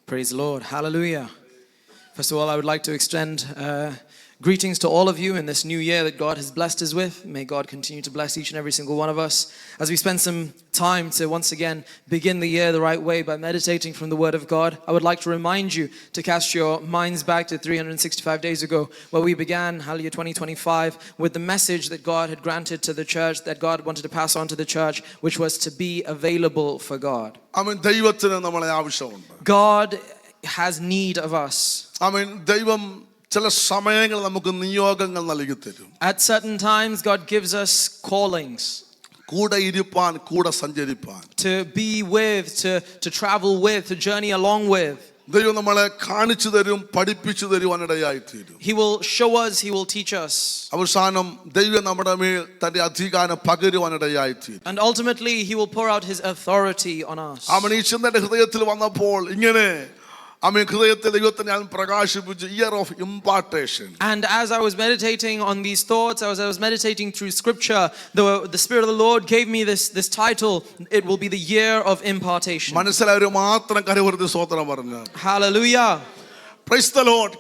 Praise the Lord. Hallelujah. First of all, I would like to extend greetings to all of you in this new year that God has blessed us with. May God continue to bless each and every single one of us as we spend some time to once again begin the year the right way by meditating from the Word of God. I would like to remind you to cast your minds back to 365 days ago where we began, Hallelujah 2025, with the message that God had granted to the church, that God wanted to pass on to the church, which was to be available for God. God has need of us. At certain times, God gives us callings. To be with, to travel with, to journey along with. He will show us, He will teach us. And ultimately, He will pour out His authority on us. Year of impartation. And as I was meditating on these thoughts, as I was meditating through scripture, the Spirit of the Lord gave me this title. It will be the year of impartation. Hallelujah. Praise the Lord.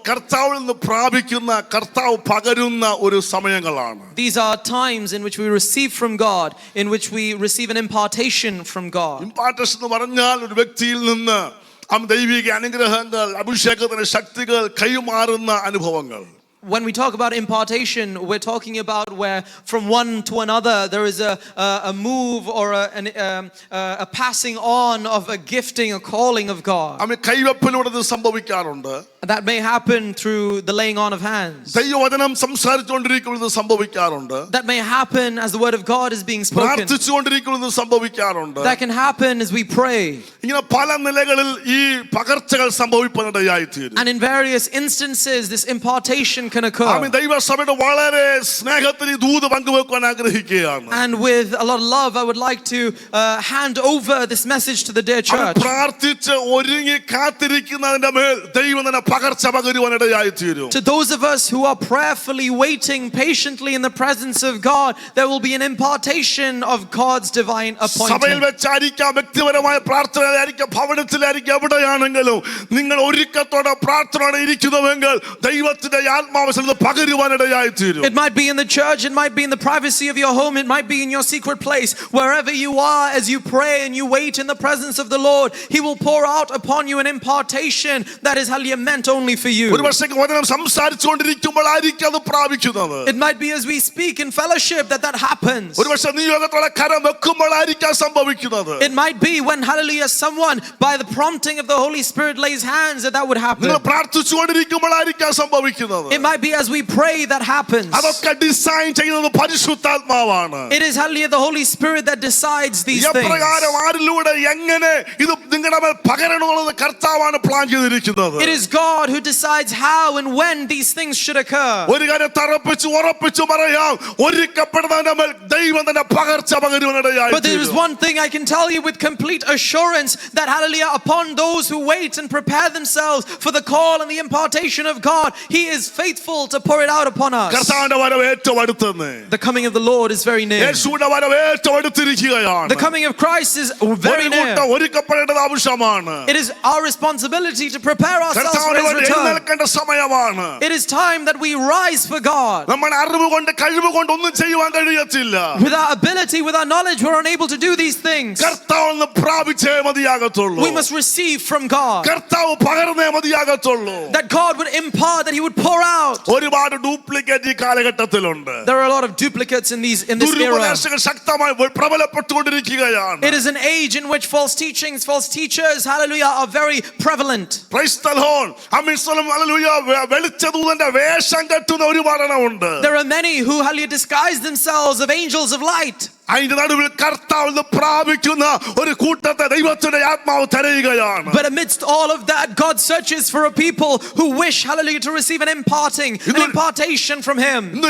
These are times in which we receive from God, in which we receive an impartation from God. Impartation എന്ന് പറഞ്ഞാൽ ഒരു വ്യക്തിയിൽ നിന്ന് ദൈവിക അനുഗ്രഹങ്ങൾ, അഭിഷേകത്തിന്റെ ശക്തികൾ കൈമാറുന്ന അനുഭവങ്ങൾ. When we talk about impartation, we're talking about where from one to another there is a move or a passing on of a gifting, a calling of God. That may happen through the laying on of hands. That may happen as the word of God is being spoken. That can happen as we pray. And in various instances, this impartation can occur. And with a lot of love, I would like to hand over this message to the dear church. To those of us who are prayerfully waiting patiently in the presence of God, there will be an impartation of God's divine appointment. It might be in the church, it might be in the privacy of your home, it might be in your secret place. Wherever you are, as you pray and you wait in the presence of the Lord, He will pour out upon you an impartation that is meant only for you. It might be as we speak in fellowship that happens. It might be when, hallelujah, someone by the prompting of the Holy Spirit lays hands that would happen. It might be as we pray that happens. It is, hallelujah, the Holy Spirit that decides these things. It is God who decides how and when these things should occur. But there is one thing I can tell you with complete assurance, that, hallelujah, upon those who wait and prepare themselves for the call and the impartation of God, He is faithful to pour it out upon us. The coming of the Lord is very near. The coming of Christ is very near. It is our responsibility to prepare ourselves for His return. It is time that we rise for God. With our ability, with our knowledge, we're unable to do these things. We must receive from God. That God would impart, that He would pour out. There are a lot of duplicates in this era. It is an age in which false teachings, false teachers, hallelujah, are very prevalent. Praise the Lord. There are many who, hallelujah, disguise themselves of angels of light. But amidst all of that, God searches for a people who wish, hallelujah, to receive an impartation from Him.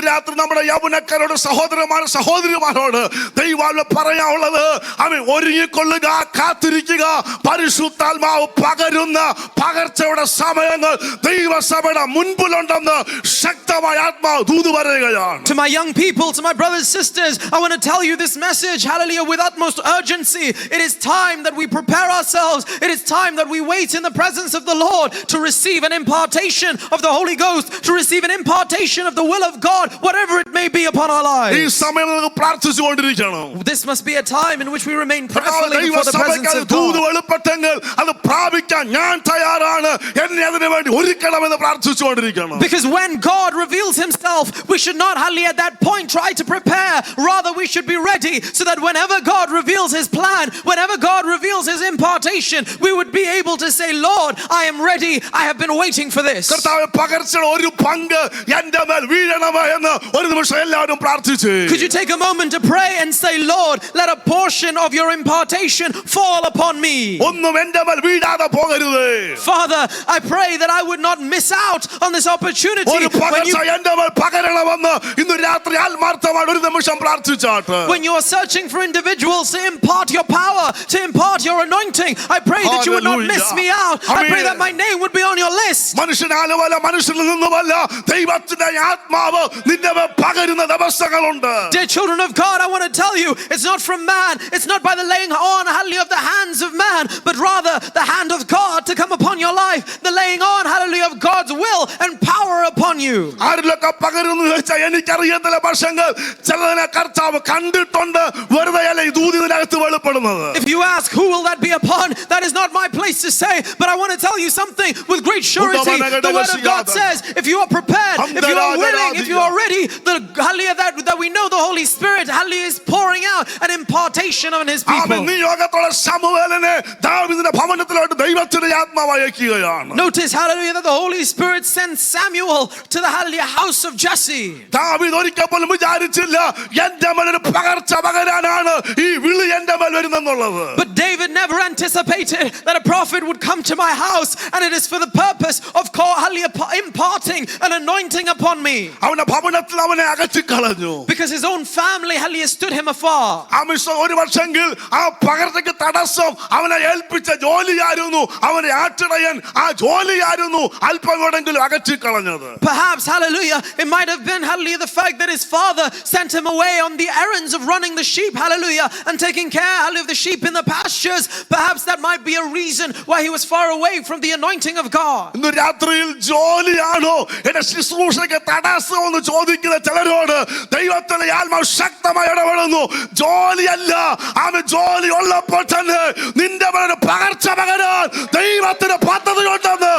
To my young people, to my brothers and sisters, I want to tell you this this message, hallelujah, with utmost urgency. It is time that we prepare ourselves. It is time that we wait in the presence of the Lord to receive an impartation of the Holy Ghost, to receive an impartation of the will of God, whatever it may be upon our ഈ lives. സമയം നമുക്ക് പ്രാർത്ഥിച്ചുകൊണ്ടിരിക്കണം. This must be a time in which we remain prayerfully before the presence of Doot God. വെളിപ്പെട്ടെങ്കിൽ അത് പ്രാപിക്കാൻ ഞാൻ തയ്യാറാണ്, എന്നെ അതിനു വേണ്ടി ഒരുക്കണമെന്ന് പ്രാർത്ഥിച്ചുകൊണ്ടിരിക്കണം. Because when God reveals himself, we should not hardly at that point try to prepare. Rather, we should be ready so that whenever God reveals his plan, whenever God reveals his impartation, we would be able to say, Lord, I am ready. I have been waiting for this. കർത്താവേ, പകർച്ചയുടെ ഒരു പങ്ക് എൻ്റെ മേൽ വീഴണമേ എന്ന് ഒരു നിമിഷം എല്ലാവരും പ്രാർത്ഥിച്ചു. Could you take a moment to pray and say, Lord, let a portion of your impartation fall upon me. ഒന്നും എൻ്റെ മേൽ വീഴാതെ പോകരുത്. Father, I pray that I would not miss out on this opportunity. ഒരു പകർച്ച എൻ്റെ മേൽ പകരണമെന്ന് ഇന്ന് രാത്രി ആത്മാർത്ഥമായി ഒരു നിമിഷം പ്രാർത്ഥിച്ചാട്ടെ. When you are searching for individuals to impart your power, to impart your anointing, I pray that you would not miss me out. I pray that my name would be on your list. മനുഷ്യനാലുമല്ല മനുഷ്യനിൽ നിന്നുമല്ല ദൈവത്തിന്റെ ആത്മാവ് നിന്റെ മേൽ പകരുന്ന ദിവസങ്ങളുണ്ട്. Dear children of God, I want to tell you, it's not from man, it's not by the laying on hallelujah of the hands of man, but rather the hand of God to come upon your life, the laying on hallelujah of God's will and power upon you. ആരിലൊക്കെ പകരുന്നു ചോദിച്ചാൽ എനിക്കറിയത്തില്ല, പക്ഷെങ്കിൽ ചിലതിനെ കർത്താവ് കണ്ടിട്ടുണ്ട്. വെറുതെയല്ല ഈ ദൂതിനകത്ത് വെളിപ്പെടുന്നത്. If you ask who will that be upon, that is not my place to say, but I want to tell you something with great surety. The word of God says, if you are prepared, if you are willing, if you are ready, the hallelujah that we know the Holy Spirit hallelujah is pouring out an impartation on his people. നിയോഗത്തോടെ ശമൂവേലിനെ ദാവീദിന്റെ ഭവനത്തിലോട്ട് ദൈവത്തിന്റെ ആത്മാവ് അയക്കുകയാണ്. Notice hallelujah that the Holy Spirit sends Samuel to the hallelujah house of Jesse. ദാവീദ് ഒരിക്കൽ പോലും വിചാരിച്ചില്ല എൻ്റെ മേൽ ഒരു പകർച്ച പകരാനാണ് ഈ വിളി എൻ്റെ മേൽ വരുന്നെന്നുള്ളത്. But David never anticipated that a prophet would come to my house and it is for the purpose of imparting an anointing upon me. അവന്റെ ഭവനത്തിൽ അവനെ അകറ്റിക്കളഞ്ഞു. Because his own family hallelujah stood him afar. ഒരു വർഷമെങ്കിൽ ആ പകർച്ചയ്ക്ക് തടസ്സം അവനെ ഏൽപ്പിച്ച ജോലിയായിരുന്നു, അവനെ ആട്ടിടയൻ ആ ജോലിയായിരുന്നു അല്പമെങ്കിലും അകറ്റിക്കളഞ്ഞത്. Perhaps hallelujah it might have been hallelujah the fact that his father sent him away on the errands of running the sheep hallelujah and taking care hallelujah of the sheep in the pastures. Perhaps that might be a reason why he was far away from the anointing of God. ഇന്ന് രാത്രിയിൽ ജോലിയാണോ എന്റെ ശുശ്രൂഷയ്ക്ക് തടസ്സം എന്ന് ചോദിക്കുന്ന ചിലരോട് ദൈവത്തിന്റെ ആത്മാവ് ശക്തമായി ഇടപെടുന്നു. ജോലിയല്ല, അവൻ ജോലി ഉള്ളപ്പോൾ തന്നെ നിന്റെ മേൽ പകർച്ച പകരാൻ ദൈവത്തിന്റെ പദ്ധതി ഉണ്ടെന്ന്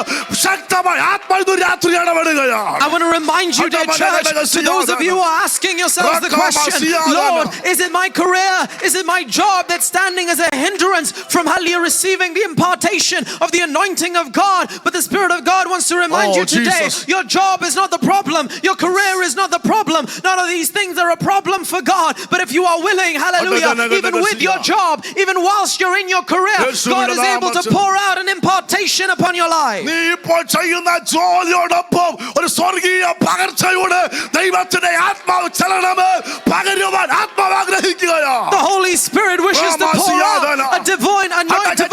ശക്തമായി ആത്മാവ് ഇന്ന് രാത്രി ഇടപെടുകയാണ്. I want to remind you, dear church, to those of you who are asking yourselves the question, Lord, is it my career, is it my job that's standing as a hindrance from hallelujah receiving the impartation of the anointing of God? But the Spirit of God wants to remind you today, Jesus. your job is not the problem, your career is not the problem. None of these things are a problem for God. But if you are willing, hallelujah, even with your job, even whilst you're in your career, God is able to pour out an impartation upon your life. നീ ഇപ്പോൾ ചെയ്യുന്ന ജോലിയോടൊപ്പം ഒരു സ്വർഗീയ പകർച്ചയുടെ ദൈവത്തിന്റെ ആത്മാവ് ചലനമേ പകരുവാൻ ആത്മാവ് ആഗ്രഹിക്കുകയാണ്. The Holy Spirit wishes to pour out a divine anointing,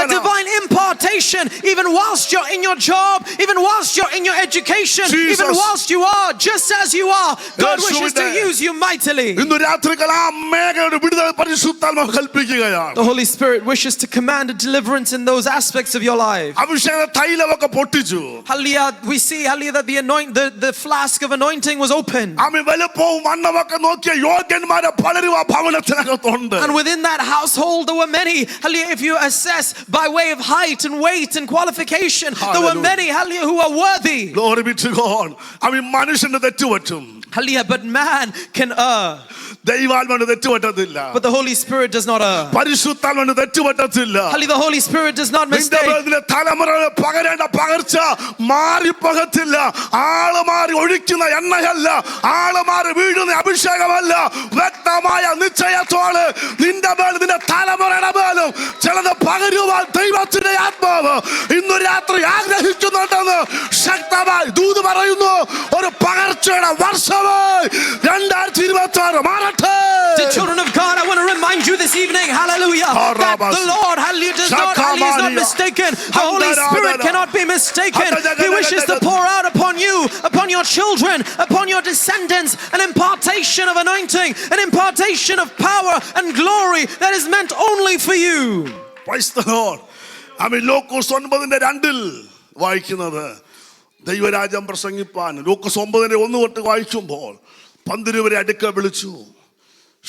a divine impartation, even whilst you're in your job, even whilst you're in your education, even whilst you are just as you are. God wishes to use you mightily. ഇന്ന് രാത്രികൾ ആ മേഘയുടെ വിടുതൽ പരിശുദ്ധാത്മാവ് കൽപ്പിക്കുകയാണ്. The Holy Spirit wishes to command a deliverance in those aspects of your life. അഭിഷേക തൈലമൊക്കെ പൊട്ടിച്ചു. Hallelujah, we see hallelujah that the flask of anointing was open. ആമേൻ. വലുപ്പവും വണ്ണമൊക്കെ നോക്കിയ യോഗ്യന്മാരെ പലരും ആ ഭവനത്തിനകത്തുണ്ട്. And within that household there were many, hallelujah, if you assess by way of height and weight and qualification, there were many, hallelujah, who are worthy. Glory be to God. ആമേൻ. മനുഷ്യന്റെ തെറ്റ് പറ്റും. Hallelujah, but man can err. ദൈവാത്മാവിന് തെറ്റ് പറ്റത്തില്ല. But the Holy Spirit does not err. പരിശുദ്ധാത്മാവിന് തെറ്റ് പറ്റത്തില്ല. Hallelujah, the Holy Spirit does not mistake. തലമുറ പകരേണ്ട പകർച്ച മാറിപ്പോകത്തില്ല. ആള് മാറി ഒഴിക്കുന്ന എണ്ണയല്ല, ആള് മാറി വീഴുന്ന അഭിഷേകമല്ല. വ്യക്തമായ നിശ്ചയത്തോടെ നിന്റെ മേൽ നിന്റെ തലമുറയുടെ മേലും ചിലത് പകരുവാൻ ദൈവത്തിന്റെ ആത്മാവ് ഇന്ന് രാത്രി ആഗ്രഹിക്കുന്നുണ്ടെന്ന് ശക്തമായി ദൂത് പറയുന്നു. ഒരു പകർച്ചയുടെ വർഷമായി 2026 മാറട്ടെ. The children of God, I want to remind you this evening, hallelujah, that the Lord, hallelujah, does not, hallelujah, is not mistaken. The Holy Spirit cannot be mistaken. He wishes to pour out upon you, upon your children, upon your descendants, an impartation of anointing, an impartation of power and glory that is meant only for you. Praise the Lord. ലൂക്കോസ് 9:2 വായിക്കുന്നത്, ദൈവരാജ്യം പ്രസംഗിപ്പാൻ ലൂക്കോസ് 9:1 തൊട്ട് വായിക്കുമ്പോൾ 12 അടുക്ക വിളിച്ചു,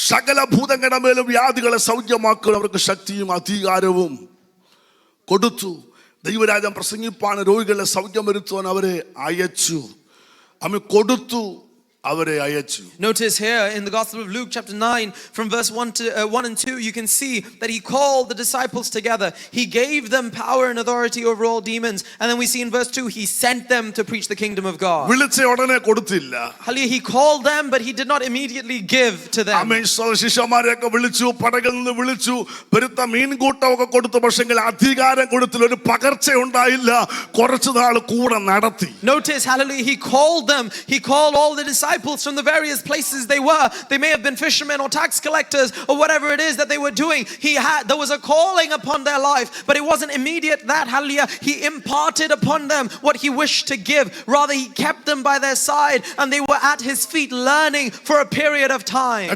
സകല ഭൂതങ്ങളുടെ മേലും വ്യാധികളെ സൗഖ്യമാക്കുക അവർക്ക് ശക്തിയും അധികാരവും കൊടുത്തു. ദൈവരാജ്യം പ്രസംഗിപ്പാൻ രോഗികളെ സൗഖ്യം വരുത്തുവാൻ അവരെ അയച്ചു. കൊടുത്തു, അവരെ അയച്ചു. Notice here in the Gospel of Luke chapter 9 from verse 1 and 2, you can see that he called the disciples together. He gave them power and authority over all demons. And then we see in verse 2, he sent them to preach the kingdom of God. വിളിച്ച ഉടനെ കൊടുത്തില്ല. He called them, but he did not immediately give to them. ശിഷ്യന്മാരെയൊക്കെ വിളിച്ചു, പടകിൽ നിന്ന് വിളിച്ചു, പെരുത്ത മീൻകൂട്ടമൊക്കെ കൊടുത്തു. പക്ഷെങ്കിൽ അധികാരം കൊടുത്തില്ല, ഒരു പകർച്ച ഉണ്ടായില്ല. കുറച്ചു നാൾ കൂടെ നടത്തി. Notice, hallelujah, he called them. He called all the disciples from the various places they were. They may have been fishermen or tax collectors or whatever it is that they were doing. There was a calling upon their life, but it wasn't immediate that, hallelujah, he imparted upon them what he wished to give. Rather, he kept them by their side and they were at his feet learning for a period of time.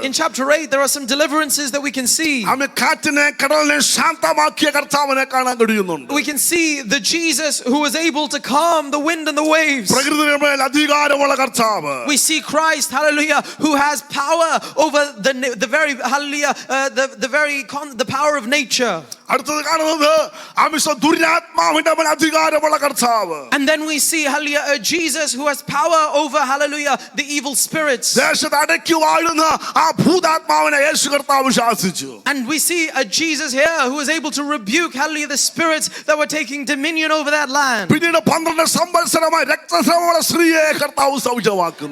In chapter 8, there are some deliverances that we can see. We can see the Jesus who was able to calm the wind and the waves. We see Christ, hallelujah, who has power over the very, hallelujah, the power of nature. And then we see, hallelujah, Jesus who has power over, hallelujah, the evil spirits. And we see a Jesus here who is able to rebuke, hallelujah, the spirits that were taking dominion over that land.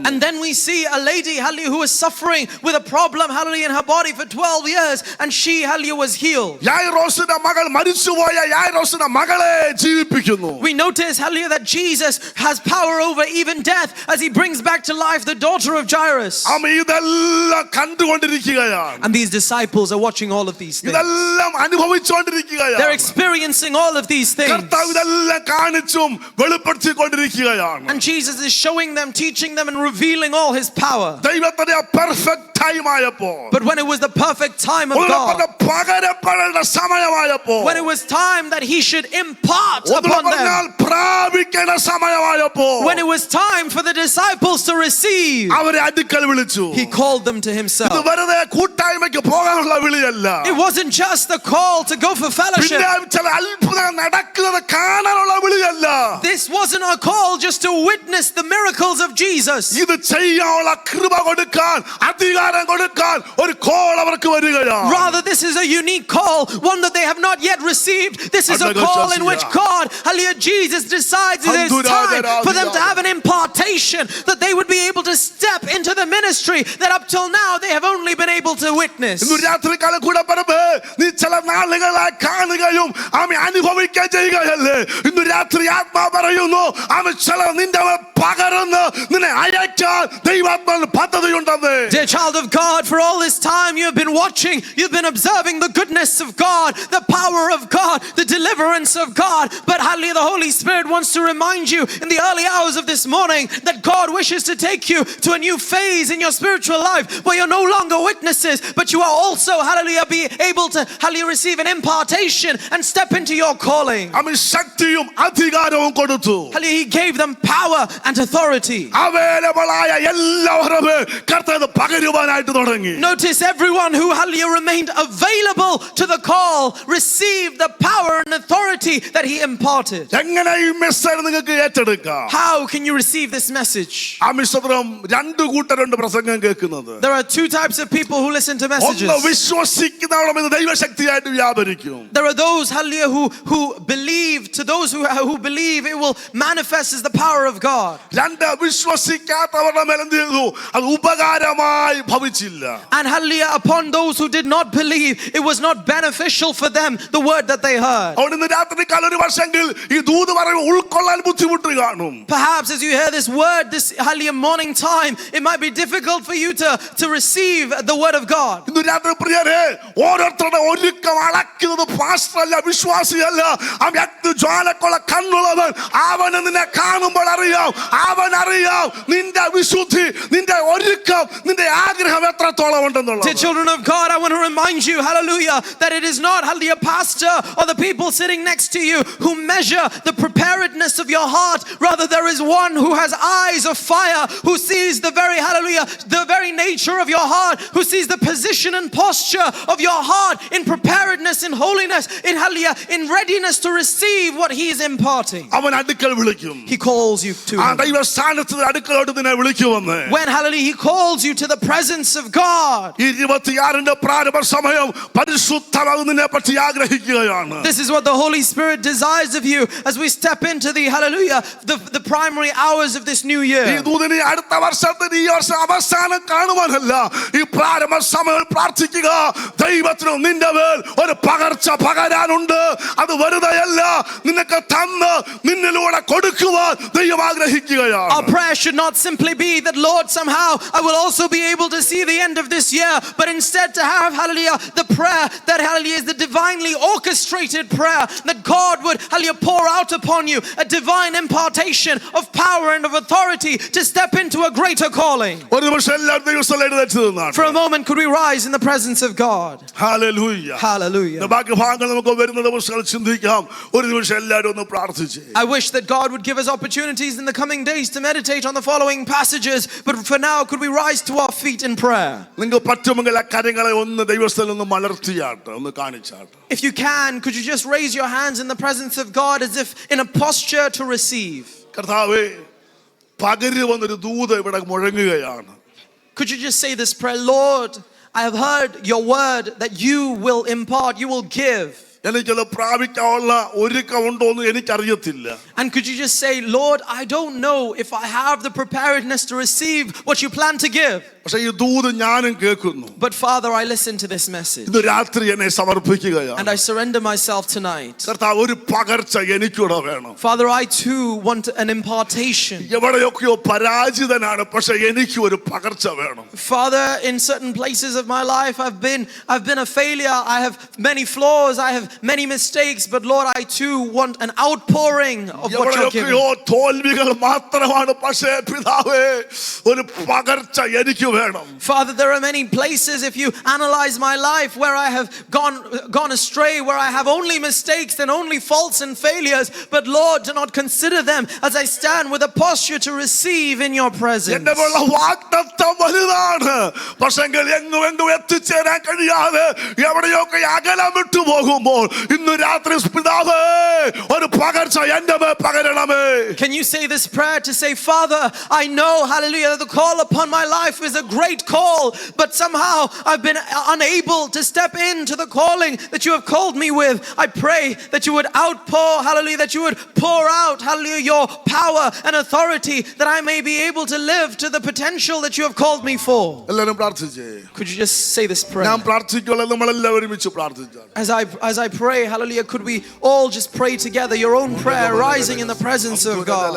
And then we see a lady, hallelujah, who was suffering with a problem, hallelujah, in her body for 12 years, and she, hallelujah, was healed. We notice, hallelujah, that Jesus has power over even death as he brings back to life the daughter of Jairus. And these disciples are watching all of these things. They're experiencing all of these things. And Jesus is showing them, teaching them, and revealing all his power. But when it was the perfect time of God, when it was time that he should impart upon them, when it was time for the disciples to receive, he called them to himself. It wasn't just the call to go for fellowship. This wasn't a call just to witness the miracles of Jesus. Rather, this is a unique call, one that they have not yet received. This is a call in which God, hallelujah, Jesus decides it is time for them to have an impartation, that they would be able to step into the ministry that up till now they have only been able to witness. Dear child of God, for all this time you have been watching, you've been observing the goodness of God, the power of God, the deliverance of God. But hallelujah, the Holy Spirit wants to remind you in the early hours of this morning that God wishes to take you to a new phase in your spiritual life where you're no longer witnesses, but you are also, hallelujah, be able to, hallelujah, receive an impartation and step into your calling. Hallelujah, he gave them power and authority. Notice everyone who, hallelujah, remained available to the call received the power and authority that he imparted. How can you receive this message? There are two types of people who listen to messages. There are those, hallelujah, who believe. To those who believe, it will manifest as the power of God. രണ്ട് വിശ്വസിക്കാത്തവരുടെ മേൽ എന്ത് ചെയ്തു? അത് ഉപകാരമായി ഭവിച്ചില്ല. And hallelujah, upon those who did not believe, it was not beneficial for them, the word that they heard. അതുകൊണ്ട് ഇന്ന് രാത്രികാലം ഒരു വർഷമെങ്കിൽ ഈ ദൂത് പറയുമ്പോൾ ഉൾക്കൊള്ളാൻ ബുദ്ധിമുട്ട് കാണും. Perhaps as you hear this word, this hallelujah morning time, it might be difficult for you to receive the word of God. ഇന്ന് രാത്രി പ്രിയരെ, ഓരോരുത്തരുടെ ഒരുക്കം അളക്കുന്നത് പാസ്റ്റർ അല്ല, വിശ്വാസിയല്ല. അവൻ ജ്വാലക്കുള്ള കണ്ണുള്ളവൻ. അവന് നിന്നെ കാണുമ്പോൾ അറിയാം, അവൻ അറിയാം നിന്റെ വിശുദ്ധി, നിന്റെ ഒരുക്കം, നിന്റെ ആഗ്രഹം എത്രത്തോളം ഉണ്ടെന്നുള്ളത്. To children of God, I want to remind you, hallelujah, that it is not hallelujah pastor or the people sitting next to you who measure the preparedness of your heart. Rather, there is one who has eyes of fire, who sees the very hallelujah, the very nature of your heart, who sees the position and posture of your heart in preparedness, in holiness, in hallelujah, in readiness to receive what he is imparting. അവൻ അടുക്കൽ വിളിക്കും. He calls you to ആ him. ദൈവസ്ഥാനത്ത് അടുക്കലോട്ട് നിന്നെ വിളിക്കുമെന്ന്. When hallelujah, he calls you to the presence of God. 26ന്റെ പ്രാരംഭ സമയം പരിശുദ്ധാത്മാവ് നിന്നെ പറ്റി ആഗ്രഹിക്കുകയാണ്. This is what the Holy Spirit desires of you as we step into the hallelujah, the primary hours of this new ഈ year. ദൂതിനെ അടുത്ത വർഷത്തിന് ഈ വർഷം അവസാനം കാണുവാനല്ല, ഈ പ്രാരംഭ സമയം പ്രാർത്ഥിക്കുക. ദൈവത്തിന് നിന്റെ മേൽ ഒരു പകർച്ച പകരാനുണ്ട്. അത് വെറുതെയല്ല, നിനക്ക് തന്ന് നിന്നിലൂടെ കൊടുക്കുവാൻ ദൈവം ആഗ്രഹിക്കുകയാണ്. Our prayer should not simply be that, Lord, somehow I will also be able to see the end of this year, but instead to have hallelujah the prayer that hallelujah is the divinely orchestrated prayer, that God would hallelujah pour out upon you a divine impartation of power and of authority to step into a greater calling. ഒരു നിമിഷം എല്ലാവരും ദൈവസ്ഥലം എഴുന്നേറ്റ് നിന്നാണ്. For a moment, could we rise in the presence of God? Hallelujah. Hallelujah. ബാക്കി ഭാഗങ്ങൾ നമുക്ക് വരുന്ന ദിവസങ്ങൾ ചിന്തിക്കാം. ഒരു നിമിഷം എല്ലാവരും ഒന്ന് പ്രാർത്ഥിച്ചേ. I wish that God would give us opportunities in the coming days to meditate on the following passages, but for now, could we rise to our feet in prayer? നിങ്ങൾക്ക് പറ്റുമെങ്കിൽ ആ കരങ്ങളെ ഒന്ന് ദൈവസ്ഥലം ഒന്ന് മലർത്തിയാട്ടെ, ഒന്ന് കാണിച്ചാട്ടെ. If you can, could you just raise your hands in the presence of God as if in a posture to receive? കർത്താവേ, പകരുവന്നൊരു ദൂത് ഇവിടെ മുഴങ്ങുകയാണ്. Could you just say this prayer? Lord, I have heard your word that you will impart, you will give. എനിക്കത് പ്രാപിക്കാനുള്ള ഒരുക്കമുണ്ടോ എന്ന് എനിക്കറിയത്തില്ല. And could you just say, Lord, I don't know if I have the preparedness to receive what you plan to give. പക്ഷേ ഈ ദൂത് ഞാനും കേൾക്കുന്നു. But Father, I listen to this message ഇന്ന് രാത്രി എന്നെ സമർപ്പിക്കുകയാണ്. and I surrender myself tonight. കർത്താവ്, ഒരു പകർച്ച എനിക്കൂടെ വേണം. Father, I too want an impartation. എവിടെയൊക്കെയോ പരാജിതനാണ്, പക്ഷെ എനിക്ക് ഒരു പകർച്ച വേണം. Father, in certain places of my life, I've been a failure. I have many flaws. I have many mistakes. But Lord, I too want an outpouring of what you're giving. എവിടെയൊക്കെയോ തോൽവികൾ മാത്രമാണ്, പക്ഷേ പിതാവേ, ഒരു പകർച്ച എനിക്ക് വേണം. Father, there are many places, if you analyze my life, where I have gone astray, where I have only mistakes and only faults and failures. But Lord, do not consider them as I stand with a posture to receive in your presence. എന്റെ വാഗ്ദത്തം വലുതാണ്, പക്ഷെങ്കിൽ എങ്ങും എത്തിച്ചേരാൻ കഴിയാതെ എവിടെയൊക്കെ അകലം വിട്ടു പോകുമ്പോൾ ഇന്ന് രാത്രി പിതാവേ, ഒരു പകർച്ച എന്റെ മേൽ പകരണമേ. Can you say this prayer to say, Father, I know, hallelujah, that the call upon my life is a great call, but somehow I've been unable to step into the calling that you have called me with. I pray that you would outpour, hallelujah, that you would pour out, hallelujah, your power and authority, that I may be able to live to the potential that you have called me for. എല്ലാവരും പ്രാർത്ഥിച്ചേ. Could you just say this prayer? ഞാൻ പ്രാർത്ഥിക്കുള്ള നമ്മളെല്ലാവരും ഒരുമിച്ച് പ്രാർത്ഥിച്ചാണ്. As I pray, hallelujah, could we all just pray together your own prayer, rising in the presence of God.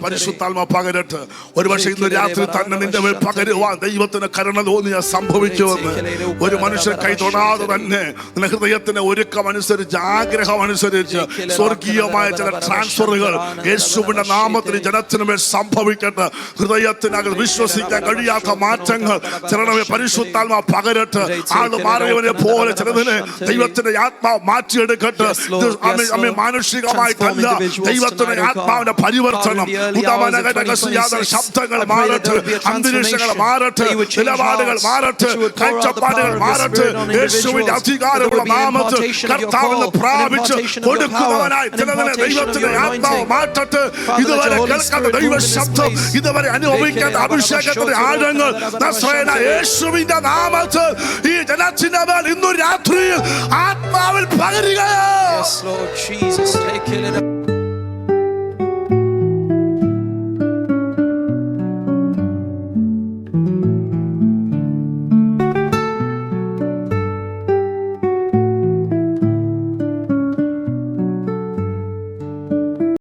പരിശുദ്ധാത്മ പകരട്ടെ. ഒരുപക്ഷെ ഇന്ന് രാത്രി തന്നെ നിന്റെ മേൽ പകരുവാൻ ദൈവത്തിന് കരുണ തോന്നിയ സംഭവിക്കുമെന്ന് ഒരു മനുഷ്യൻ കൈ തൊടാതെ തന്നെ നിന്റെ ഹൃദയത്തിന്റെ ഒരുക്കം അനുസരിച്ച്, ആഗ്രഹം അനുസരിച്ച് സ്വർഗീയമായ ചില ട്രാൻസ്ഫറുകൾ യേശുവിന്റെ നാമത്തിൽ ജനത്തിന് മേൽ സംഭവിക്കട്ടെ. ഹൃദയത്തിനകത്ത് വിശ്വസിക്കാൻ കഴിയാത്ത മാറ്റങ്ങൾ ചിലരെ പരിശുദ്ധാത്മ പകരട്ടെ. ആള് മാറിയവരെ പോലെ ചിലതിനെ ദൈവത്തിന്റെ ആത്മാവ് മാറ്റിയെടുക്കട്ടെ. മാനുഷികമായിട്ടല്ല, individuals ദൈവത്തിന്റെ tonight, oh ആത്മാവിന്റെ God. പരിവർത്തനം God, in the early hours of 2026, ശബ്ദങ്ങൾ I pray that there മാറട്ടെ, would be a അന്തരീക്ഷങ്ങൾ transformation, മാറട്ടെ, that you would change നിലപാടുകൾ hearts, മാറട്ടെ, that you would pour out the കാഴ്ചപ്പാടുകൾ power of your മാറട്ടെ. Spirit on യേശുവിന്റെ individuals, that there അധികാരമുള്ള would be an നാമത്തിൽ impartation of your കർത്താവിനെ call, an പ്രാപിച്ച് impartation of your കൊടുക്കുന്നവനായി power, an ചിലതിനെ impartation of ദൈവത്തിന്റെ your ആത്മാവ് anointing. മാറ്റട്ടെ. Father, ഇതുവരെ let your Holy കേൾക്കാത്ത Spirit ദൈവ move in this ശബ്ദം, place. ഇതുവരെ അനുഭവിക്കാത്ത അഭിഷേകത്തിന്റെ ആഴങ്ങൾ നസ്രയനായ യേശുവിന്റെ നാമത്തിൽ ഈ ജനത്തിന്റെ മേൽ ഇന്നു രാത്രിയിൽ ആത്മാവിൽ പകരുകയോ. Yes, Lord Jesus, take it.